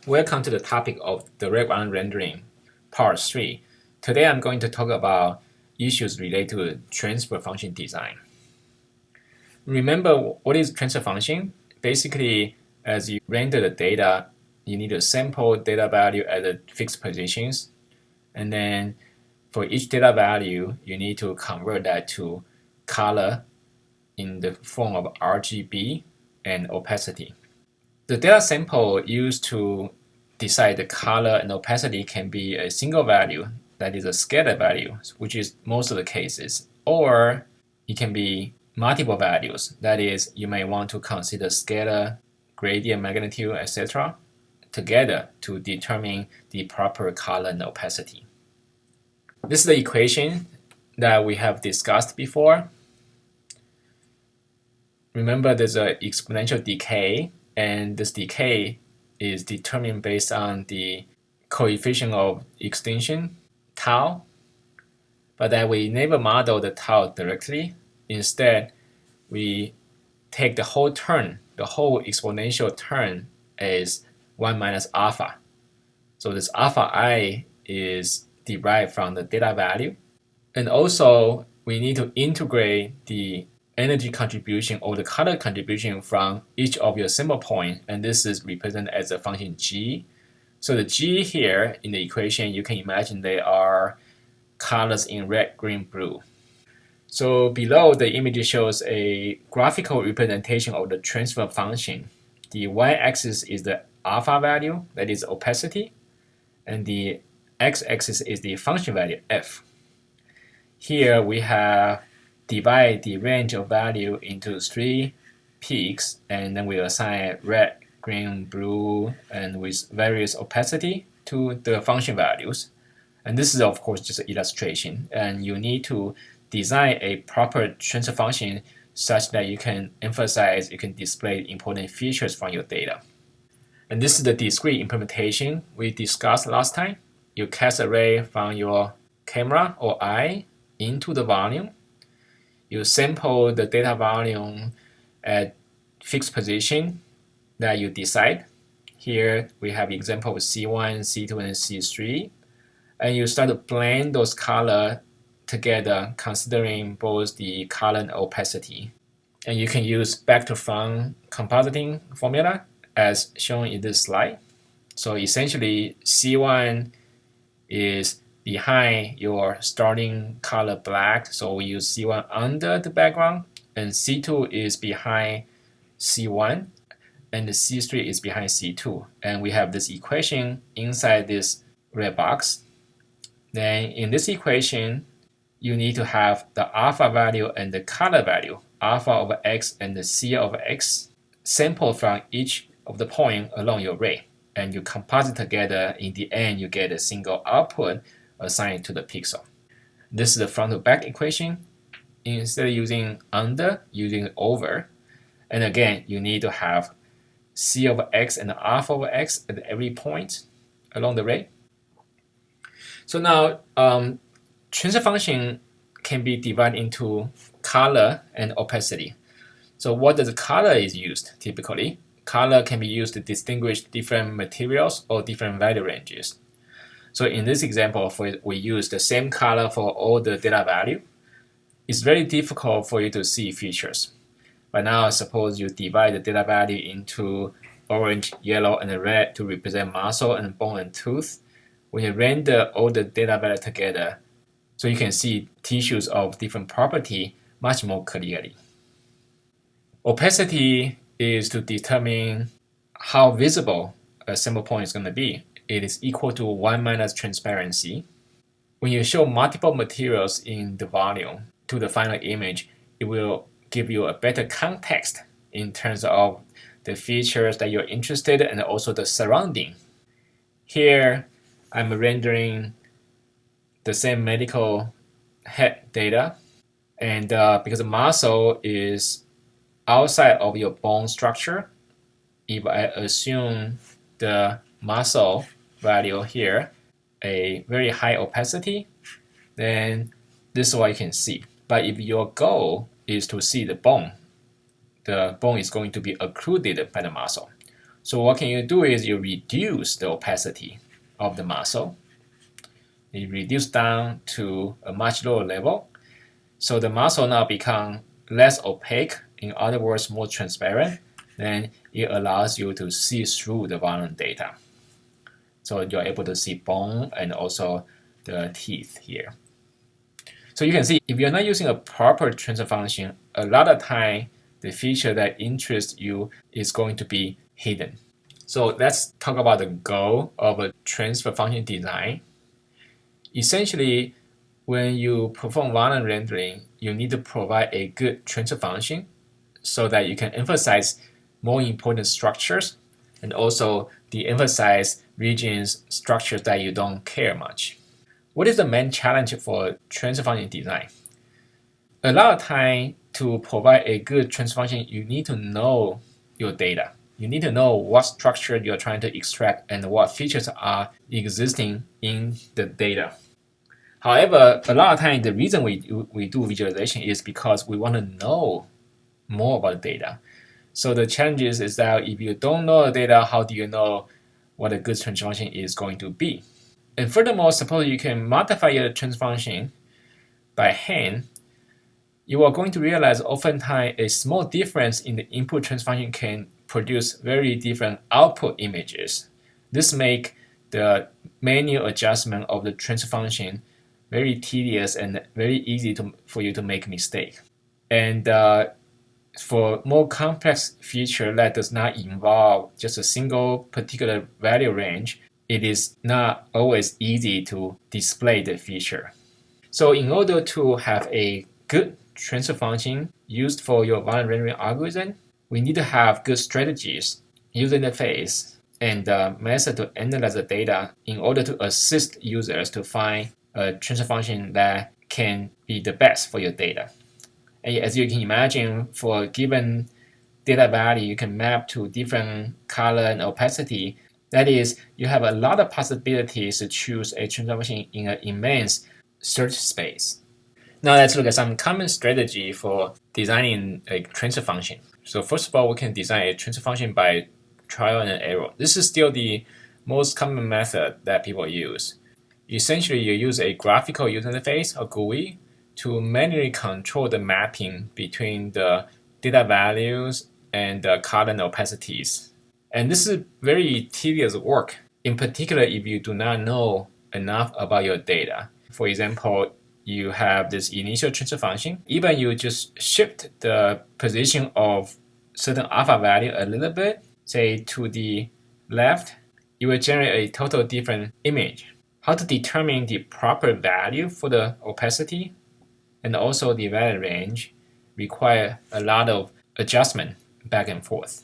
Welcome to the topic of direct ground rendering, part 3. Today I'm going to talk about issues related to transfer function design. Remember what is transfer function? Basically, as you render the data, you need to sample data value at the fixed positions, and then for each data value, you need to convert that to color in the form of RGB and opacity. The data sample used to decide the color and opacity can be a single value, that is a scalar value, which is most of the cases, or it can be multiple values, that is you may want to consider scalar, gradient, magnitude, etc. together to determine the proper color and opacity. This is the equation that we have discussed before. Remember there's an exponential decay, and this decay is determined based on the coefficient of extinction, tau, but that we never model the tau directly. Instead, we take the whole term, the whole exponential term as 1 minus alpha. So this alpha I is derived from the data value. And also, we need to integrate the energy contribution or the color contribution from each of your sample points, and this is represented as a function g. So the g here in the equation, you can imagine they are colors in red, green, blue. So below, the image shows a graphical representation of the transfer function. The y-axis is the alpha value, that is opacity, and the x-axis is the function value, f. Here we have divide the range of value into 3 peaks, and then we assign red, green, blue, and with various opacity to the function values. And this is of course just an illustration, and you need to design a proper transfer function such that you can emphasize, you can display important features from your data. And this is the discrete implementation we discussed last time. You cast a ray from your camera or eye into the volume. You sample the data volume at fixed position that you decide. Here we have example of C1, C2, and C3. And you start to blend those colors together, considering both the color and opacity. And you can use back to front compositing formula as shown in this slide. So essentially, C1 is behind your starting color black, so we use C1 under the background, and C2 is behind C1, and the C3 is behind C2. And we have this equation inside this red box. Then in this equation, you need to have the alpha value and the color value, alpha over x and the C over x, sampled from each of the point along your ray. And you composite together, in the end you get a single output assigned to the pixel. This is the front to back equation. Instead of using under, using over. And again, you need to have C over x and alpha over x at every point along the ray. So now, transfer function can be divided into color and opacity. So what does color is used typically? Color can be used to distinguish different materials or different value ranges. So in this example, we use the same color for all the data value. It's very difficult for you to see features. But now suppose you divide the data value into orange, yellow, and red to represent muscle and bone and tooth. When you render all the data value together, so you can see tissues of different property much more clearly. Opacity is to determine how visible a sample point is going to be. It is equal to 1 minus transparency. When you show multiple materials in the volume to the final image, it will give you a better context in terms of the features that you're interested in and also the surrounding. Here, I'm rendering the same medical head data, and because the muscle is outside of your bone structure, if I assume the muscle value here a very high opacity, then this is what you can see. But if your goal is to see the bone is going to be occluded by the muscle. So what can you do is you reduce the opacity of the muscle. You reduce down to a much lower level. So the muscle now become less opaque, in other words, more transparent. Then it allows you to see through the volume data. So you're able to see bone and also the teeth here. So you can see if you're not using a proper transfer function, a lot of time the feature that interests you is going to be hidden. So let's talk about the goal of a transfer function design. Essentially, when you perform volume rendering, you need to provide a good transfer function so that you can emphasize more important structures and also de-emphasize regions, structures that you don't care much. What is the main challenge for transfer function design? A lot of time to provide a good transfer function, you need to know your data. You need to know what structure you're trying to extract and what features are existing in the data. However, a lot of times the reason we do visualization is because we want to know more about the data. So the challenge is that if you don't know the data, how do you know what a good transfer function is going to be? And furthermore, suppose you can modify your transfer function by hand, you are going to realize oftentimes a small difference in the input transfer function can produce very different output images. This makes the manual adjustment of the transfer function very tedious and very easy for you to make mistake. And for more complex feature that does not involve just a single particular value range, it is not always easy to display the feature. So in order to have a good transfer function used for your volume rendering algorithm, we need to have good strategies, user interface, and method to analyze the data in order to assist users to find a transfer function that can be the best for your data. And as you can imagine, for a given data value, you can map to different color and opacity. That is, you have a lot of possibilities to choose a transfer function in an immense search space. Now let's look at some common strategy for designing a transfer function. So first of all, we can design a transfer function by trial and error. This is still the most common method that people use. Essentially, you use a graphical user interface, or GUI, to manually control the mapping between the data values and the color and opacities. And this is very tedious work, in particular if you do not know enough about your data. For example, you have this initial transfer function. Even you just shift the position of certain alpha value a little bit, say to the left, it will generate a total different image. How to determine the proper value for the opacity and also the value range require a lot of adjustment back and forth.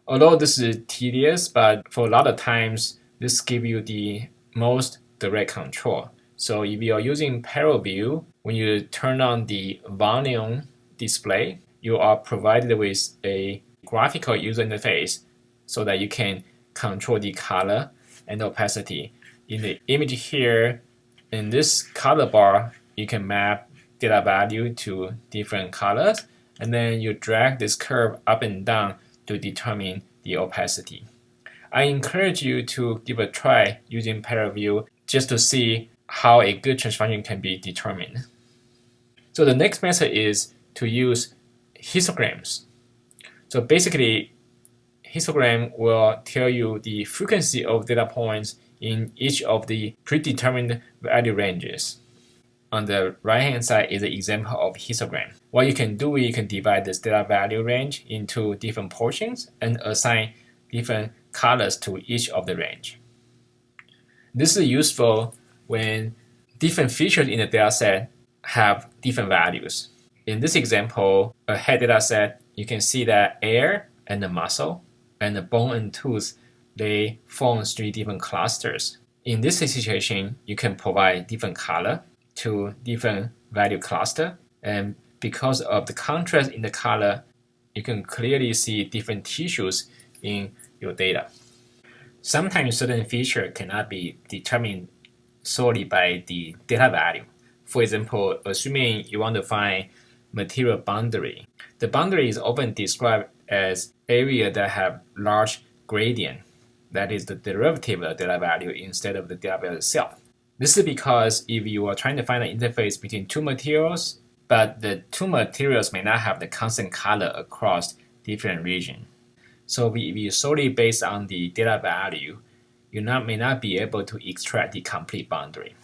Although this is tedious, but for a lot of times, this gives you the most direct control. So if you are using parallel view, when you turn on the volume display, you are provided with a graphical user interface so that you can control the color and opacity. In the image here, in this color bar, you can map data value to different colors, and then you drag this curve up and down to determine the opacity. I encourage you to give a try using parallel view just to see how a good transfer function can be determined. So the next method is to use histograms. So basically, histogram will tell you the frequency of data points in each of the predetermined value ranges. On the right-hand side is an example of histogram. What you can do, you can divide this data value range into different portions and assign different colors to each of the range. This is useful when different features in the dataset have different values. In this example, a head dataset, you can see that air and the muscle and the bone and tooth, they form 3 different clusters. In this situation, you can provide different color to different value cluster, and because of the contrast in the color, you can clearly see different tissues in your data. Sometimes certain feature cannot be determined solely by the data value. For example, assuming you want to find material boundary. The boundary is often described as area that have large gradient, that is the derivative of the data value instead of the data value itself. This is because if you are trying to find an interface between two materials, but the two materials may not have the constant color across different regions. So if you solely based on the data value, you may not be able to extract the complete boundary.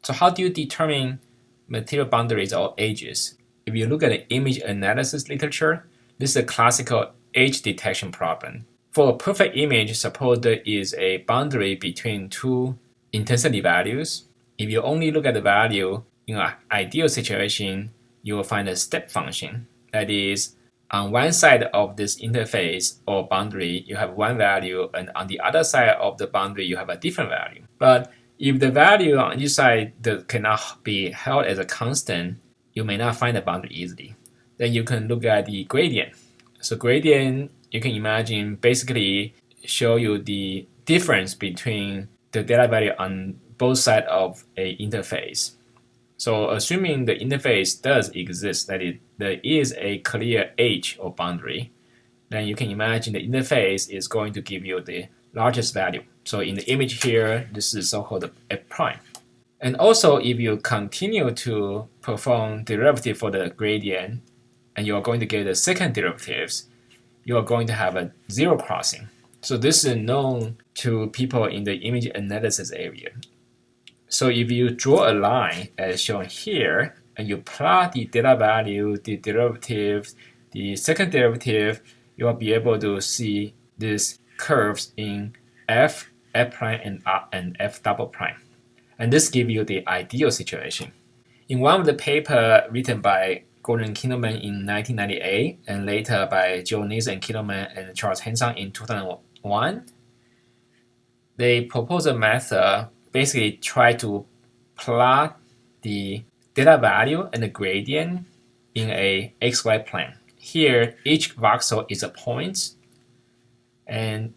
So how do you determine material boundaries or edges? If you look at the image analysis literature, this is a classical edge detection problem. For a perfect image, suppose there is a boundary between two intensity values. If you only look at the value, in an ideal situation, you will find a step function. That is, on one side of this interface or boundary, you have one value, and on the other side of the boundary, you have a different value. But if the value on each side cannot be held as a constant, you may not find the boundary easily. Then you can look at the gradient. So gradient, you can imagine, basically show you the difference between the data value on both sides of a interface. So assuming the interface does exist, that there is a clear edge or boundary, then you can imagine the interface is going to give you the largest value. So in the image here, this is so-called f prime. And also, if you continue to perform derivative for the gradient, and you are going to get the second derivatives, you are going to have a zero crossing. So this is known to people in the image analysis area. So if you draw a line as shown here, and you plot the data value, the derivative, the second derivative, you will be able to see these curves in f, f prime, and f double prime. And this gives you the ideal situation. In one of the papers written by Gordon Kindelman in 1998, and later by Joe Nielsen, Kindelman, and Charles Hanson in 2001, they proposed a method basically try to plot the data value and the gradient in a xy plane. Here, each voxel is a point, and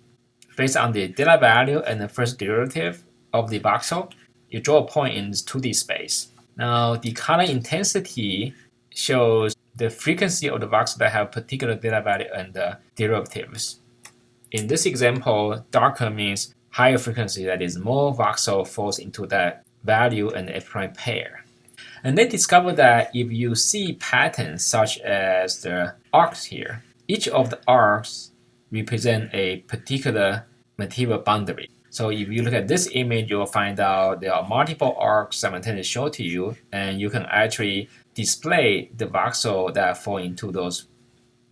based on the data value and the first derivative of the voxel, you draw a point in this 2D space. Now, the color intensity shows the frequency of the voxel that have particular data value and the derivatives. In this example, darker means higher frequency, that is, more voxel falls into that value and f prime pair. And they discovered that if you see patterns such as the arcs here, each of the arcs represent a particular material boundary. So if you look at this image, you will find out there are multiple arcs simultaneously shown to you, and you can actually display the voxel that fall into those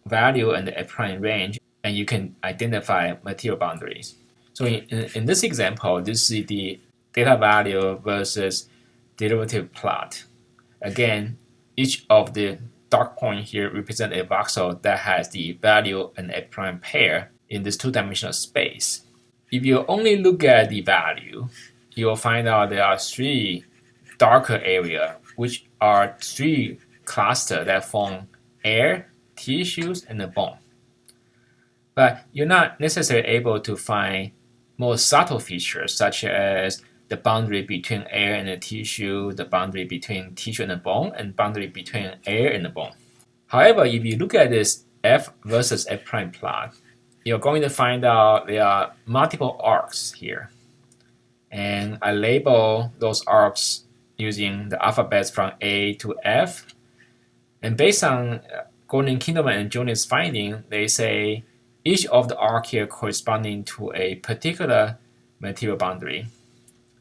value and the f prime range, and you can identify material boundaries. So in this example, this is the data value versus derivative plot. Again, each of the dark points here represent a voxel that has the value and f prime pair in this two-dimensional space. If you only look at the value, you will find out there are three darker areas, which are three clusters that form air, tissues, and the bone. But you're not necessarily able to find more subtle features, such as the boundary between air and the tissue, the boundary between tissue and the bone, and boundary between air and the bone. However, if you look at this f versus f prime plot, you're going to find out there are multiple arcs here. And I label those arcs using the alphabets from A to F. And based on Gordon Kindelman and Jones' finding, they say each of the arcs here corresponding to a particular material boundary.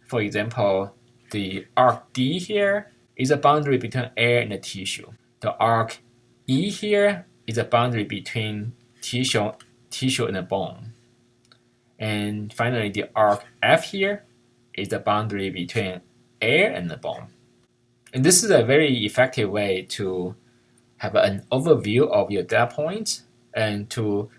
For example, the arc D here is a boundary between air and the tissue. The arc E here is a boundary between tissue and the bone. And finally, the arc F here is the boundary between air and the bone. And this is a very effective way to have an overview of your data points and to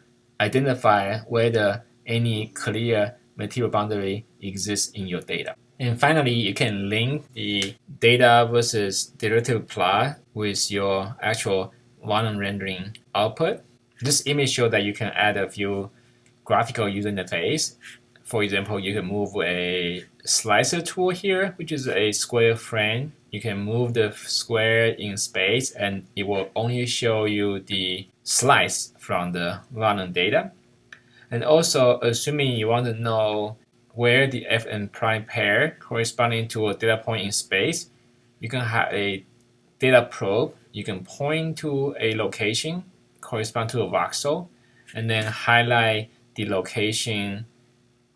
identify whether any clear material boundary exists in your data. And finally, you can link the data versus derivative plot with your actual volume rendering output. This image shows that you can add a few graphical user interface. For example, you can move a slicer tool here, which is a square frame. You can move the square in space, and it will only show you the slice from the volume data. And also, assuming you want to know where the f and prime pair corresponding to a data point in space, you can have a data probe. You can point to a location correspond to a voxel, and then highlight the location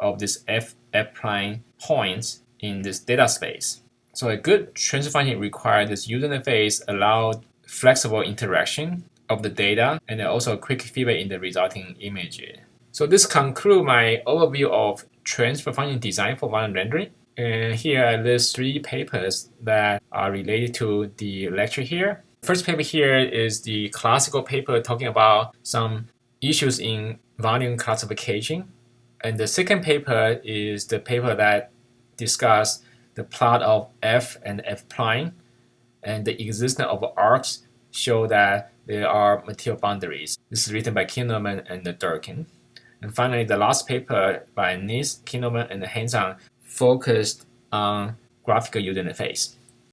of this f prime points in this data space. So a good transfer function requires this user interface allow flexible interaction of the data and then also quick feedback in the resulting image. So this concludes my overview of transfer function design for volume rendering. And here I list 3 papers that are related to the lecture here. First paper here is the classical paper talking about some issues in volume classification. And the second paper is the paper that discusses the plot of f and f prime and the existence of arcs show that there are material boundaries. This is written by Kinnaman and Durkin. And finally, the last paper by Nis, Kinnaman, and Hanson focused on graphical user interface.